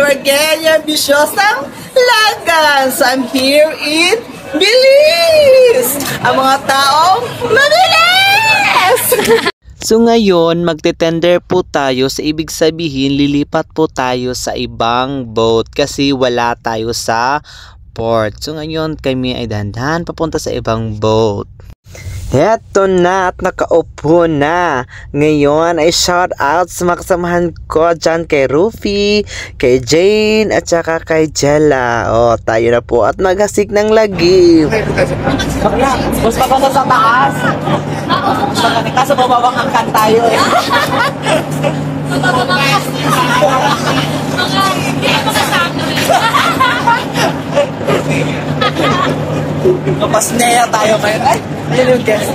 here again, yung ambisyosang Lagan. So I'm here in Belize! Ang mga taong mabilis! So ngayon, magte-tender po tayo. Sa ibig sabihin, lilipat po tayo sa ibang boat kasi wala tayo sa port. So ngayon, kami ay dahan-dahan papunta sa ibang boat. Heto na at nakaupo na. Ngayon ay shout out sa mga kasamahan ko dyan kay Rufi, kay Jane at saka kay Jella. O, tayo na po at maghasik ng lagim. Mas maganda sa taas. Kaso bababangangkan tayo eh. Kapasneya tayo ngayon. Ay, yun yung guess.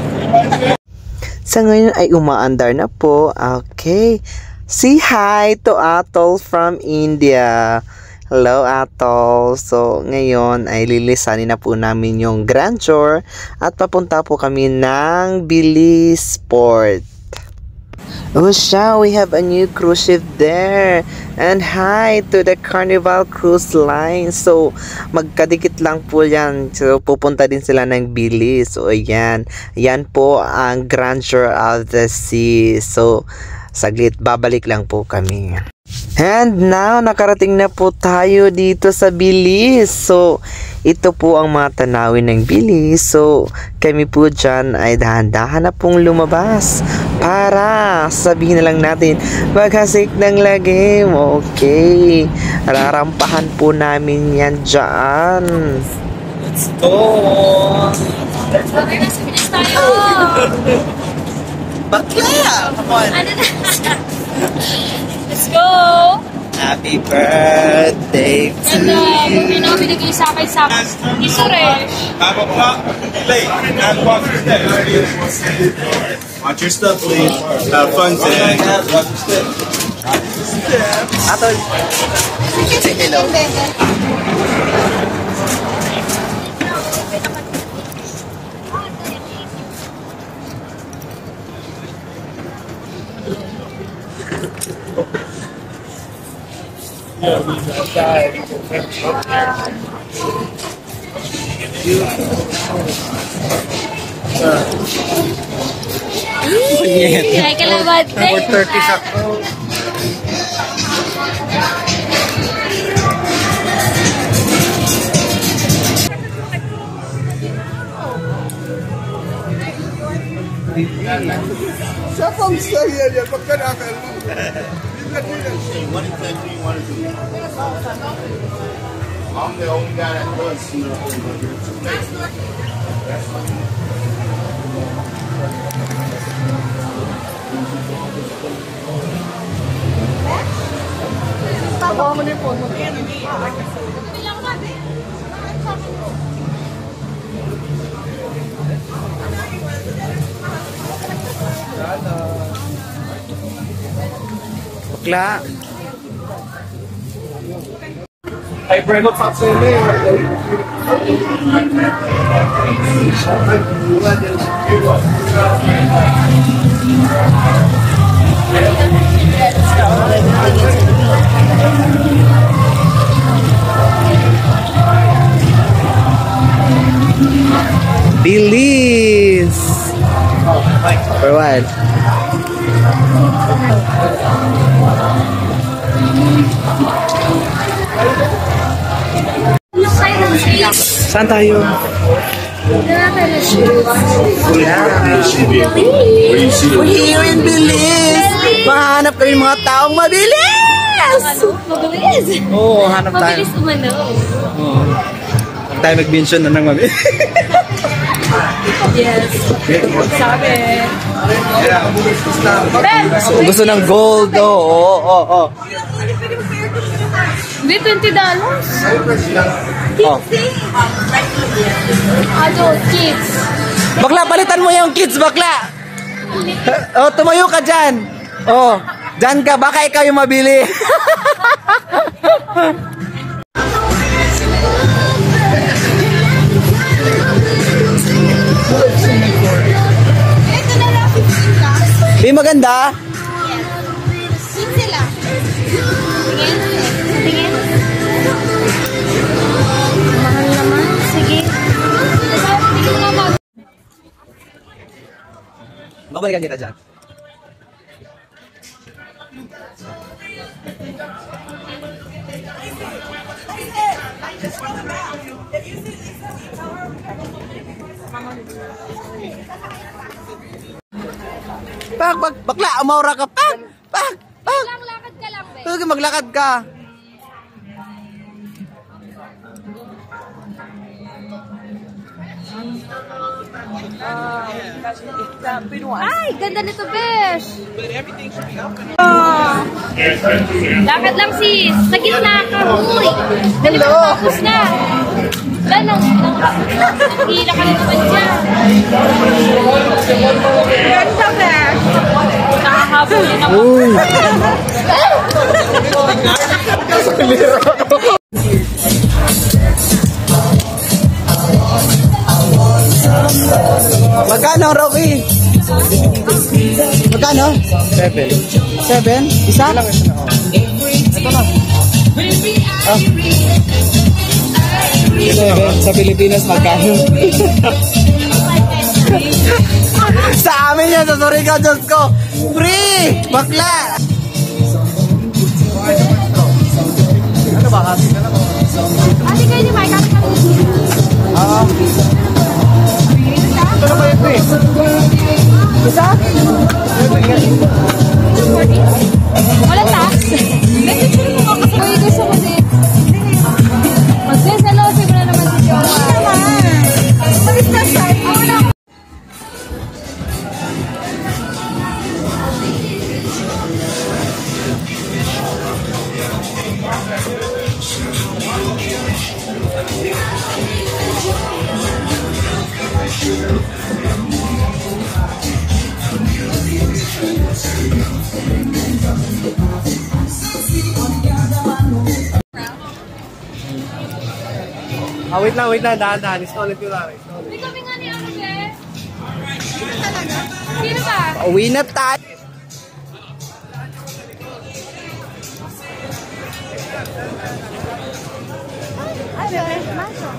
Sa ngayon ay umaandar na po. Okay. Say hi to Atol from India. Hello Atol. So ngayon ay lilisanin na po namin yung Grandeur at papunta po kami ng Belize Port. Oh siya, we have a new cruise ship there. And hi to the Carnival Cruise Line. So, magkadikit lang po yan. So, pupunta din sila ng Belize. So, ayan. Yan po ang Grandeur of the Sea. So, saglit, babalik lang po kami. And now, nakarating na po tayo dito sa Belize. So, ito po ang mga tanawin ng Belize. So, kami po dyan ay dahan-dahan na pong lumabas para sabihin na lang natin maghasik ng lagim. Okay. Rarampahan po namin yan dyan. Let's go! Okay, nasa Belize tayo! Bakla! Come on! Let's go! Happy birthday to you! Hindi na binigay sa akin sa ni Suresh. 5 o'clock, late. 9 o'clock is dead. Watch your stuff, please. Have fun today. Watch your step. Atol! Say hello. Yeah, we died. Ay, kalabate. Number 30 sakto. Sa pang-saya niya, pagkanakal mo. I'm the only guy that does see Tama mo na yung phone mo. Bakla! Ay, Breno, paksele. Belize! For what? Saan tayo? We're here in Belize! Mahanap kami mga taong mabilis! Mabilis! Oo, hanap tayo. Mabilis umano. Oo. Huwag tayo mag-mention na ng mabilis. Yes. Sabi. Gusto ng gold. Oo. Hindi, $20. Oh. Adult kids. Bakla, palitan mo yung kids, bakla! Oh, tumayo ka dyan. Oh, dyan ka. Baka ikaw yung mabili. Di maganda? Tingin. Tingin. babalikan kita dyan. Bakla, umaura ka, Pak! Lakad ka lang, be. Sige, maglakad ka. Ay, ganda nito, besh. Lakad lang, sis. Sa gitna ka, uy. Dali mo, tapos na. Wala hila ka na naman dyan. Ganda, besh. Nakakabunin ako. Magkano, Rocky? Magkano? 7. 7? Isa? Ito na. Ah. 7. Sa Pilipinas, magkano? Sa amin yan, sa Surigao, Diyos ko. Free! Bakla! Ano ba? Ate kayo ni Mike, ate kayo. Ito na ba ito eh? Isa? Walang tax. Message mo mga kasabay ko sa kasi. Magseselosi mo na naman si Jowa. Malis na siya. Wait lang, dahan-dahan. Install ko lang. Hindi kami nga ni Ate Be. Sino talaga? Sino ba? Uwi na tayo.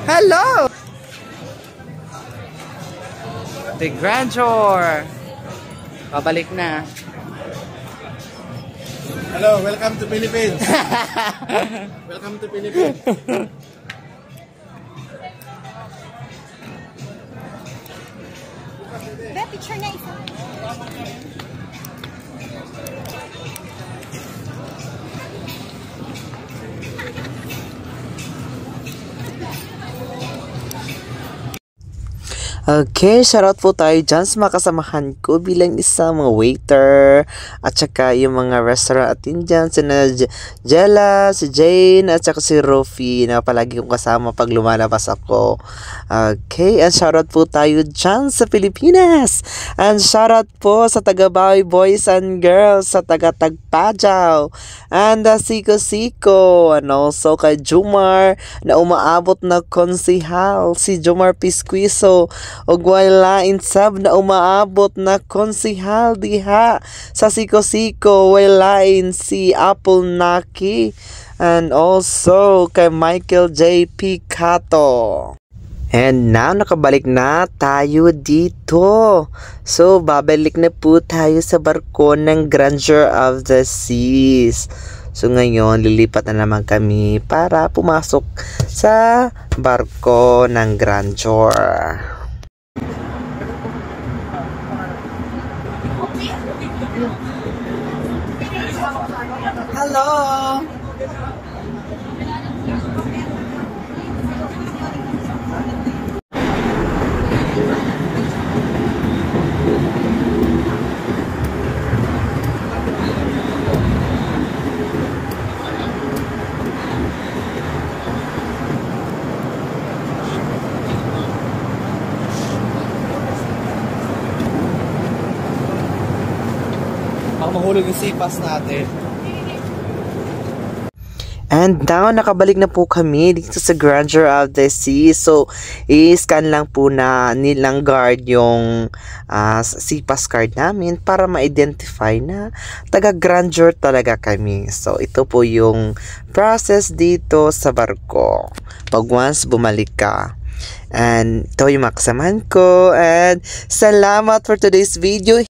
Hello! The Grandeur. Pabalik na. Hello, welcome to Philippines. Welcome to Philippines. Be, picture na isa. Okay, shoutout po tayo dyan sa mga kasamahan ko bilang isang mga waiter at saka yung mga restaurant atin dyan, si Jella, si Jane at saka si Rofi na palagi kong kasama pag lumalabas ako. Okay, and shoutout po tayo dyan sa Pilipinas, and shoutout po sa taga-Bawi boys and girls, sa taga-Tagpajaw, and Siko Siko, and also kay Jumar na umaabot na konsihal, si Jumar Pisquiso, og walain sab na umaabot na konsihal diha sa Siko-Siko, walain si Apple Naki, and also kay Michael J. Picato. And now, nakabalik na tayo dito. So, babalik na po tayo sa barko ng Grandeur of the Seas. So, ngayon, lilipat na naman kami para pumasok sa barko ng Grandeur. Hello! Mahulog yung sipas natin. And now, nakabalik na po kami dito sa Grandeur of the Sea. So, i-scan lang po na nilang guard yung sipas card namin para ma-identify na taga Grandeur talaga kami. So, ito po yung process dito sa barko pag once bumalik ka. And ito yung mga kasamahan ko. And salamat for today's video.